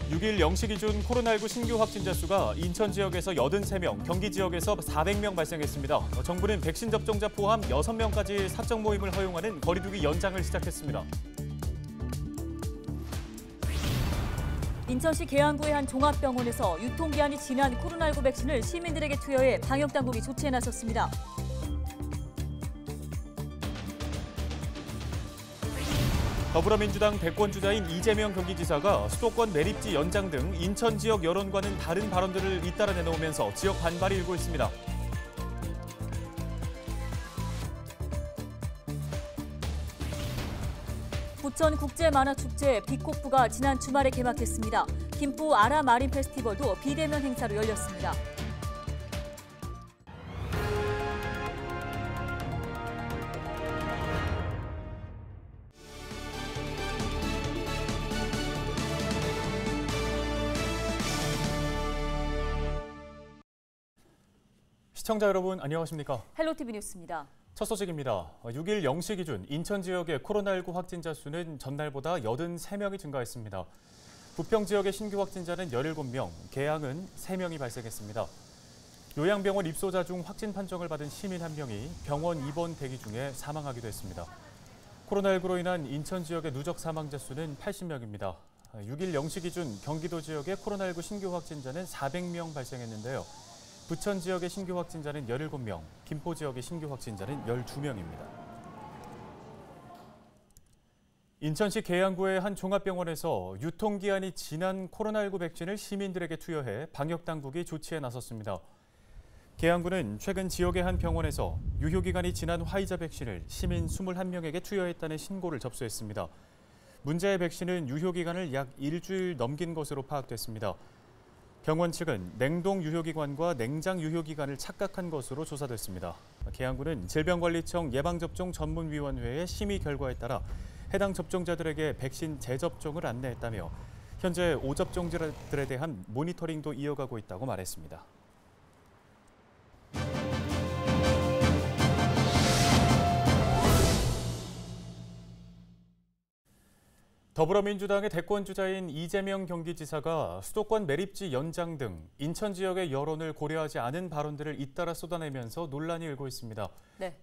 6일 0시 기준 코로나19 신규 확진자 수가 인천 지역에서 83명, 경기 지역에서 400명 발생했습니다. 정부는 백신 접종자 포함 6명까지 사적 모임을 허용하는 거리 두기 연장을 시작했습니다. 인천시 계양구의 한 종합병원에서 유통기한이 지난 코로나19 백신을 시민들에게 투여해 방역당국이 조치에 나섰습니다. 더불어민주당 대권주자인 이재명 경기지사가 수도권 매립지 연장 등 인천 지역 여론과는 다른 발언들을 잇따라 내놓으면서 지역 반발이 일고 있습니다. 부천 국제만화축제 빅코프가 지난 주말에 개막했습니다. 김포 아라마린 페스티벌도 비대면 행사로 열렸습니다. 시청자 여러분 안녕하십니까? 헬로티비 뉴스입니다. 첫 소식입니다. 6일 0시 기준 인천 지역의 코로나19 확진자 수는 전날보다 83명이 증가했습니다. 부평 지역의 신규 확진자는 17명, 계양은 3명이 발생했습니다. 요양병원 입소자 중 확진 판정을 받은 시민 1명이 병원 입원 대기 중에 사망하기도 했습니다. 코로나19로 인한 인천 지역의 누적 사망자 수는 80명입니다. 6일 0시 기준 경기도 지역의 코로나19 신규 확진자는 400명 발생했는데요. 부천 지역의 신규 확진자는 17명, 김포 지역의 신규 확진자는 12명입니다. 인천시 계양구의 한 종합병원에서 유통기한이 지난 코로나19 백신을 시민들에게 투여해 방역당국이 조치에 나섰습니다. 계양구는 최근 지역의 한 병원에서 유효기간이 지난 화이자 백신을 시민 21명에게 투여했다는 신고를 접수했습니다. 문제의 백신은 유효기간을 약 일주일 넘긴 것으로 파악됐습니다. 병원 측은 냉동 유효기간과 냉장 유효기간을 착각한 것으로 조사됐습니다. 계양구는 질병관리청 예방접종전문위원회의 심의 결과에 따라 해당 접종자들에게 백신 재접종을 안내했다며 현재 5접종자들에 대한 모니터링도 이어가고 있다고 말했습니다. 더불어민주당의 대권주자인 이재명 경기지사가 수도권 매립지 연장 등 인천 지역의 여론을 고려하지 않은 발언들을 잇따라 쏟아내면서 논란이 일고 있습니다. 네,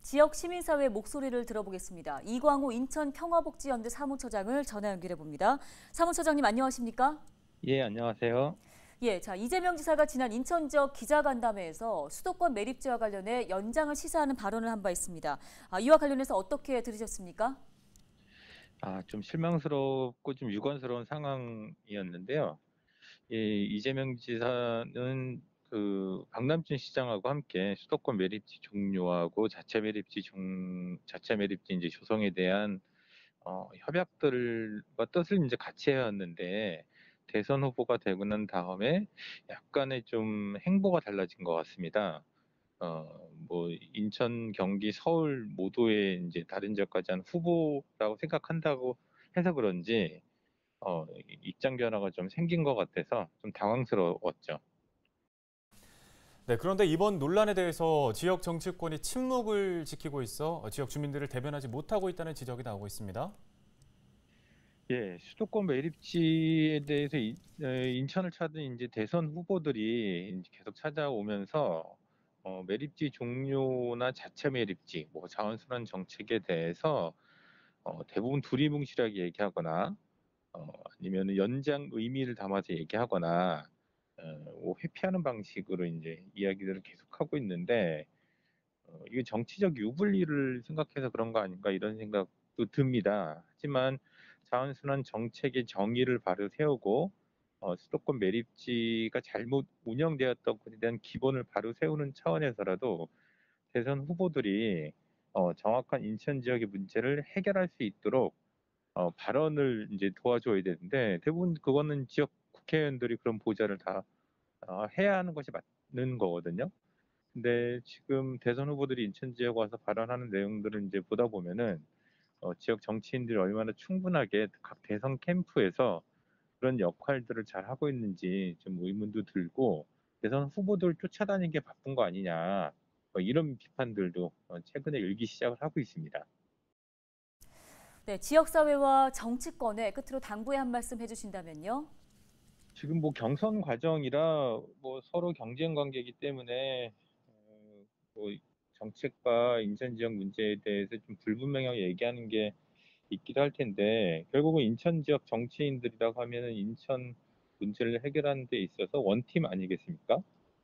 지역 시민사회 목소리를 들어보겠습니다. 이광호 인천 평화복지연대 사무처장을 전화 연결해 봅니다. 사무처장님 안녕하십니까? 예, 안녕하세요. 예, 자 이재명 지사가 지난 인천 지역 기자간담회에서 수도권 매립지와 관련해 연장을 시사하는 발언을 한 바 있습니다. 이와 관련해서 어떻게 들으셨습니까? 좀 실망스럽고 좀 유감스러운 상황이었는데요. 이재명 지사는 박남진 시장하고 함께 수도권 매립지 종료하고 자체 매립지 이제 조성에 대한 협약들과 뜻을 이제 같이 해왔는데 대선 후보가 되고 난 다음에 약간의 좀 행보가 달라진 것 같습니다. 인천, 경기, 서울 모두의 이제 다른 지역까지 한 후보라고 생각한다고 해서 그런지 입장 변화가 좀 생긴 것 같아서 좀 당황스러웠죠. 네, 그런데 이번 논란에 대해서 지역 정치권이 침묵을 지키고 있어 지역 주민들을 대변하지 못하고 있다는 지적이 나오고 있습니다. 예, 수도권 매립지에 대해서 인천을 찾은 이제 대선 후보들이 이제 계속 찾아오면서 매립지 종료나 자체 매립지, 자원순환 정책에 대해서 대부분 두리뭉실하게 얘기하거나 아니면 연장 의미를 담아서 얘기하거나 회피하는 방식으로 이제 이야기들을 계속하고 있는데 이게 정치적 유불리를 생각해서 그런 거 아닌가 이런 생각도 듭니다. 하지만 자원순환 정책의 정의를 바로 세우고 수도권 매립지가 잘못 운영되었던 것에 대한 기본을 바로 세우는 차원에서라도 대선 후보들이 정확한 인천 지역의 문제를 해결할 수 있도록 발언을 이제 도와줘야 되는데 대부분 그거는 지역 국회의원들이 그런 보좌를 다 해야 하는 것이 맞는 거거든요. 근데 지금 대선 후보들이 인천 지역 와서 발언하는 내용들을 이제 보다 보면은 지역 정치인들이 얼마나 충분하게 각 대선 캠프에서 그런 역할들을 잘 하고 있는지 좀 의문도 들고 대선 후보들 쫓아다니는 게 바쁜 거 아니냐 이런 비판들도 최근에 일기 시작을 하고 있습니다. 네, 지역사회와 정치권에 끝으로 당부의 한 말씀 해주신다면요. 지금 뭐 경선 과정이라 뭐 서로 경쟁 관계이기 때문에 뭐 정책과 인천 지역 문제에 대해서 좀 불분명하게 얘기하는 게 있기도 할 텐데 결국은 인천 지역 정치인들이라고 하면은 인천 문제를 해결하는 데 있어서 원팀 아니겠습니까?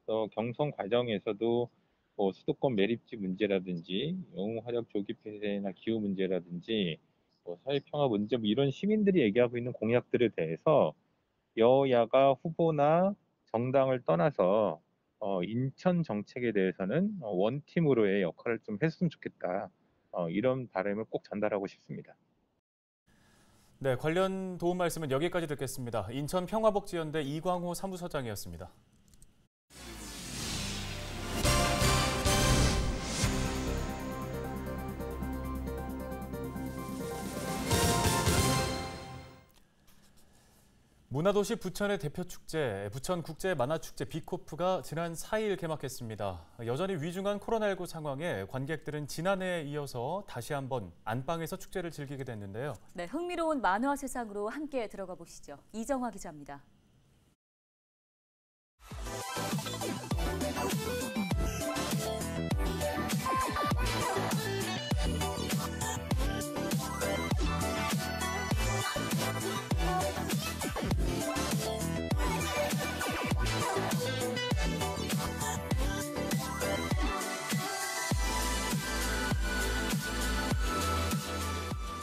그래서 경선 과정에서도 뭐 수도권 매립지 문제라든지 영웅화력 조기 폐쇄나 기후 문제라든지 뭐 사회평화 문제 뭐 이런 시민들이 얘기하고 있는 공약들에 대해서 여야가 후보나 정당을 떠나서 인천 정책에 대해서는 원팀으로의 역할을 좀 했으면 좋겠다. 이런 바람을 꼭 전달하고 싶습니다. 네, 관련 도움 말씀은 여기까지 듣겠습니다. 인천 평화복지연대 이광호 사무처장이었습니다. 문화도시 부천의 대표 축제, 부천국제만화축제 빅코프가 지난 4일 개막했습니다. 여전히 위중한 코로나19 상황에 관객들은 지난해에 이어서 다시 한번 안방에서 축제를 즐기게 됐는데요. 네, 흥미로운 만화 세상으로 함께 들어가 보시죠. 이정화 기자입니다.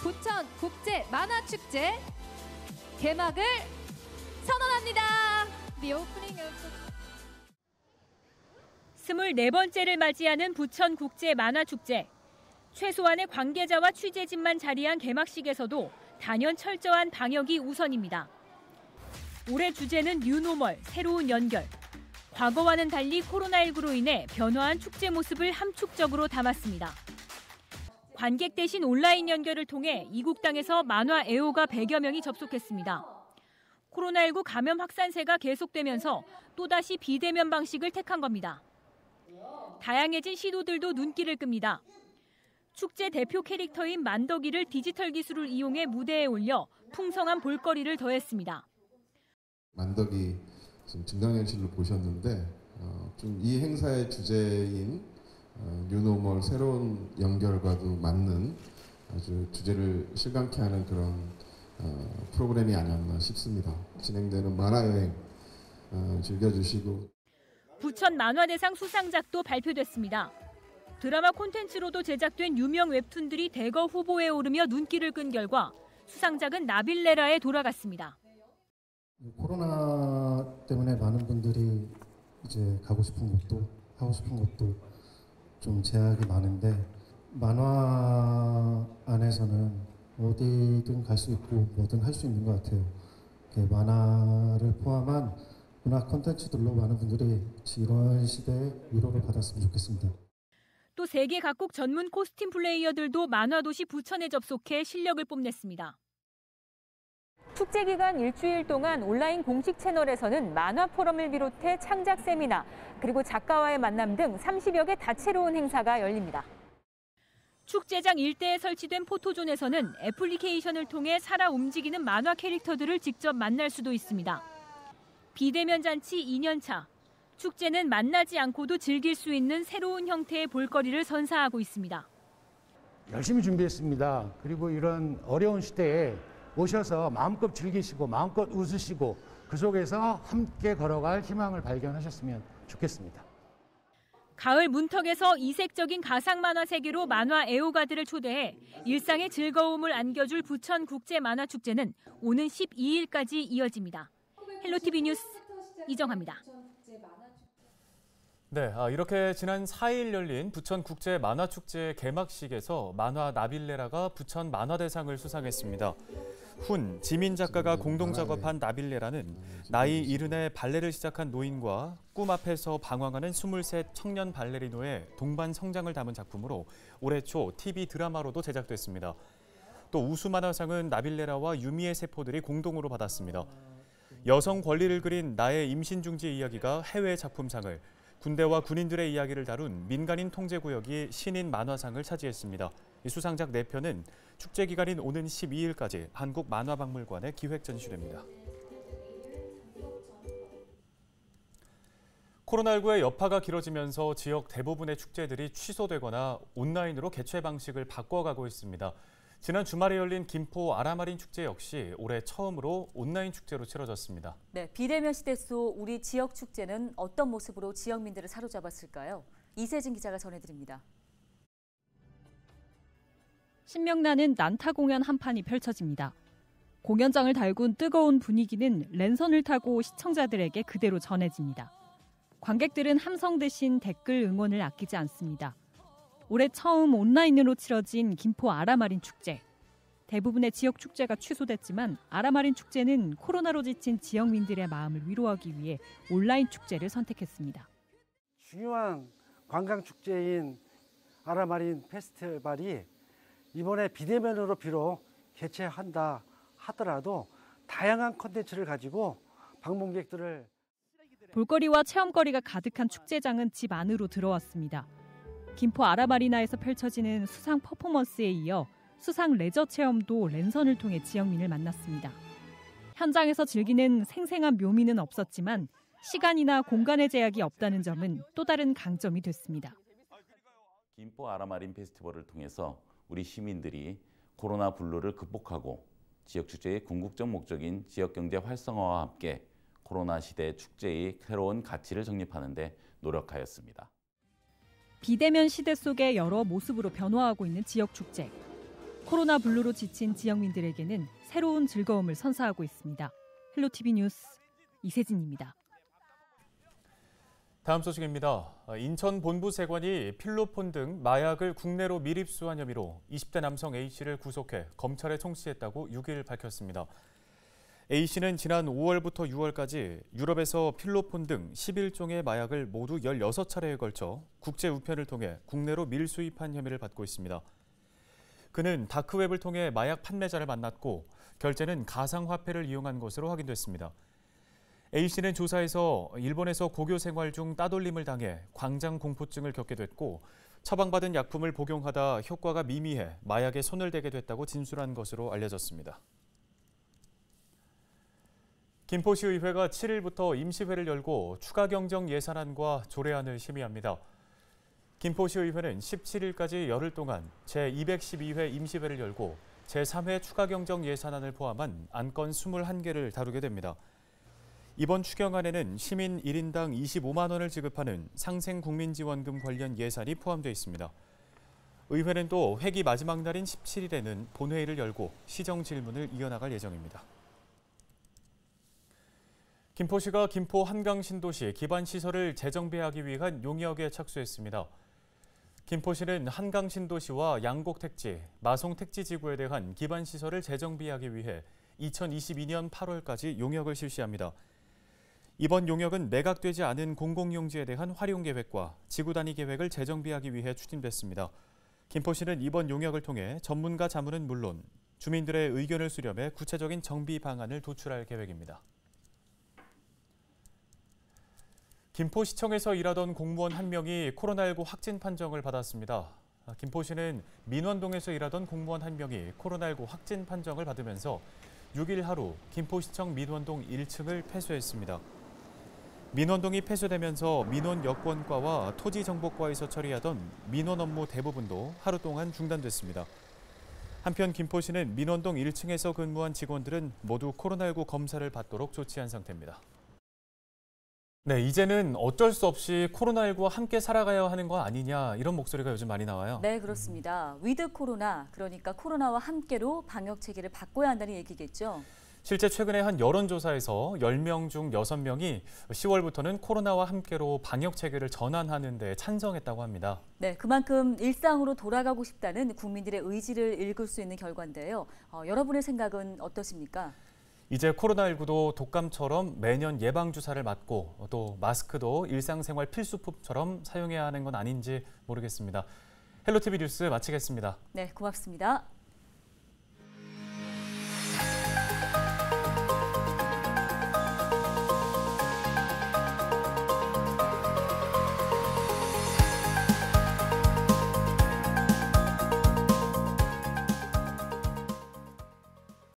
부천 국제 만화축제 개막을 선언합니다. The opening of 24번째를 맞이하는 부천 국제 만화축제. 최소한의 관계자와 취재진만 자리한 개막식에서도 단연 철저한 방역이 우선입니다. 올해 주제는 뉴노멀, 새로운 연결. 과거와는 달리 코로나19로 인해 변화한 축제 모습을 함축적으로 담았습니다. 관객 대신 온라인 연결을 통해 이국 땅에서 만화 애호가 100여 명이 접속했습니다. 코로나19 감염 확산세가 계속되면서 또다시 비대면 방식을 택한 겁니다. 다양해진 시도들도 눈길을 끕니다. 축제 대표 캐릭터인 만덕이를 디지털 기술을 이용해 무대에 올려 풍성한 볼거리를 더했습니다. 만덕이 지금 증강현실로 보셨는데 좀 이 행사의 주제인 뉴노멀 새로운 연결과도 맞는 아주 주제를 실감케 하는 그런 프로그램이 아니었나 싶습니다. 진행되는 만화여행 즐겨주시고. 부천 만화대상 수상작도 발표됐습니다. 드라마 콘텐츠로도 제작된 유명 웹툰들이 대거 후보에 오르며 눈길을 끈 결과 수상작은 나빌레라에 돌아갔습니다. 코로나 때문에 많은 분들이 이제 가고 싶은 곳도 하고 싶은 것도 좀 제약이 많은데 만화 안에서는 어디든 갈 수 있고 뭐든 할 수 있는 것 같아요. 만화를 포함한 문화 콘텐츠들로 많은 분들이 이런 시대에 위로를 받았으면 좋겠습니다. 또 세계 각국 전문 코스튬 플레이어들도 만화도시 부천에 접속해 실력을 뽐냈습니다. 축제 기간 일주일 동안 온라인 공식 채널에서는 만화 포럼을 비롯해 창작 세미나, 그리고 작가와의 만남 등 30여 개 다채로운 행사가 열립니다. 축제장 일대에 설치된 포토존에서는 애플리케이션을 통해 살아 움직이는 만화 캐릭터들을 직접 만날 수도 있습니다. 비대면 잔치 2년차. 축제는 만나지 않고도 즐길 수 있는 새로운 형태의 볼거리를 선사하고 있습니다. 열심히 준비했습니다. 그리고 이런 어려운 시대에 오셔서 마음껏 즐기시고 마음껏 웃으시고 그 속에서 함께 걸어갈 희망을 발견하셨으면 좋겠습니다. 가을 문턱에서 이색적인 가상 만화 세계로 만화 애호가들을 초대해 일상의 즐거움을 안겨줄 부천 국제 만화 축제는 오는 12일까지 이어집니다. 헬로티비 뉴스 이정화입니다. 네, 이렇게 지난 4일 열린 부천 국제 만화축제 개막식에서 만화 나빌레라가 부천 만화대상을 수상했습니다. 훈, 지민 작가가 공동 작업한 나빌레라는 나이 70에 발레를 시작한 노인과 꿈 앞에서 방황하는 23 청년 발레리노의 동반 성장을 담은 작품으로 올해 초 TV 드라마로도 제작됐습니다. 또 우수만화상은 나빌레라와 유미의 세포들이 공동으로 받았습니다. 여성 권리를 그린 나의 임신 중지 이야기가 해외 작품상을, 군대와 군인들의 이야기를 다룬 민간인 통제구역이 신인 만화상을 차지했습니다. 이 수상작 4편은 축제 기간인 오는 12일까지 한국만화박물관에 기획 전시됩니다. 코로나19의 여파가 길어지면서 지역 대부분의 축제들이 취소되거나 온라인으로 개최 방식을 바꿔가고 있습니다. 지난 주말에 열린 김포 아라마린 축제 역시 올해 처음으로 온라인 축제로 치러졌습니다. 네, 비대면 시대 속 우리 지역 축제는 어떤 모습으로 지역민들을 사로잡았을까요? 이세진 기자가 전해드립니다. 신명나는 난타 공연 한 판이 펼쳐집니다. 공연장을 달군 뜨거운 분위기는 랜선을 타고 시청자들에게 그대로 전해집니다. 관객들은 함성 대신 댓글 응원을 아끼지 않습니다. 올해 처음 온라인으로 치러진 김포 아라마린 축제. 대부분의 지역 축제가 취소됐지만 아라마린 축제는 코로나로 지친 지역민들의 마음을 위로하기 위해 온라인 축제를 선택했습니다. 중요한 관광축제인 아라마린 페스티벌이 이번에 비대면으로 비록 개최한다 하더라도 다양한 콘텐츠를 가지고 방문객들을 볼거리와 체험거리가 가득한 축제장은 집 안으로 들어왔습니다. 김포 아라마리나에서 펼쳐지는 수상 퍼포먼스에 이어 수상 레저 체험도 랜선을 통해 지역민을 만났습니다. 현장에서 즐기는 생생한 묘미는 없었지만 시간이나 공간의 제약이 없다는 점은 또 다른 강점이 됐습니다. 김포 아라마린 페스티벌을 통해서 우리 시민들이 코로나 블루를 극복하고 지역축제의 궁극적 목적인 지역경제 활성화와 함께 코로나 시대 축제의 새로운 가치를 정립하는 데 노력하였습니다. 비대면 시대 속에 여러 모습으로 변화하고 있는 지역축제. 코로나 블루로 지친 지역민들에게는 새로운 즐거움을 선사하고 있습니다. 헬로티비 뉴스 이세진입니다. 다음 소식입니다. 인천 본부세관이 필로폰 등 마약을 국내로 밀입수한 혐의로 20대 남성 A씨를 구속해 검찰에 송치했다고 6일 밝혔습니다. A씨는 지난 5월부터 6월까지 유럽에서 필로폰 등 11종의 마약을 모두 16차례에 걸쳐 국제 우편을 통해 국내로 밀수입한 혐의를 받고 있습니다. 그는 다크웹을 통해 마약 판매자를 만났고 결제는 가상화폐를 이용한 것으로 확인됐습니다. A씨는 조사에서 일본에서 고교 생활 중 따돌림을 당해 광장 공포증을 겪게 됐고 처방받은 약품을 복용하다 효과가 미미해 마약에 손을 대게 됐다고 진술한 것으로 알려졌습니다. 김포시의회가 7일부터 임시회를 열고 추가 경정 예산안과 조례안을 심의합니다. 김포시의회는 17일까지 열흘 동안 제212회 임시회를 열고 제3회 추가 경정 예산안을 포함한 안건 21개를 다루게 됩니다. 이번 추경안에는 시민 1인당 25만 원을 지급하는 상생국민지원금 관련 예산이 포함되어 있습니다. 의회는 또 회기 마지막 날인 17일에는 본회의를 열고 시정 질문을 이어나갈 예정입니다. 김포시가 김포 한강신도시 기반시설을 재정비하기 위한 용역에 착수했습니다. 김포시는 한강신도시와 양곡택지, 마송택지지구에 대한 기반시설을 재정비하기 위해 2022년 8월까지 용역을 실시합니다. 이번 용역은 매각되지 않은 공공용지에 대한 활용계획과 지구단위 계획을 재정비하기 위해 추진됐습니다. 김포시는 이번 용역을 통해 전문가 자문은 물론 주민들의 의견을 수렴해 구체적인 정비 방안을 도출할 계획입니다. 김포시청에서 일하던 공무원 한 명이 코로나19 확진 판정을 받았습니다. 김포시는 민원동에서 일하던 공무원 한 명이 코로나19 확진 판정을 받으면서 6일 하루 김포시청 민원동 1층을 폐쇄했습니다. 민원동이 폐쇄되면서 민원여권과와 토지정보과에서 처리하던 민원 업무 대부분도 하루 동안 중단됐습니다. 한편 김포시는 민원동 1층에서 근무한 직원들은 모두 코로나19 검사를 받도록 조치한 상태입니다. 네, 이제는 어쩔 수 없이 코로나19와 함께 살아가야 하는 거 아니냐 이런 목소리가 요즘 많이 나와요. 네, 그렇습니다. 위드 코로나, 그러니까 코로나와 함께로 방역 체계를 바꿔야 한다는 얘기겠죠. 실제 최근에 한 여론조사에서 10명 중 6명이 10월부터는 코로나와 함께로 방역 체계를 전환하는 데 찬성했다고 합니다. 네, 그만큼 일상으로 돌아가고 싶다는 국민들의 의지를 읽을 수 있는 결과인데요. 여러분의 생각은 어떠십니까? 이제 코로나19도 독감처럼 매년 예방주사를 맞고 또 마스크도 일상생활 필수품처럼 사용해야 하는 건 아닌지 모르겠습니다. 헬로티비 뉴스 마치겠습니다. 네, 고맙습니다.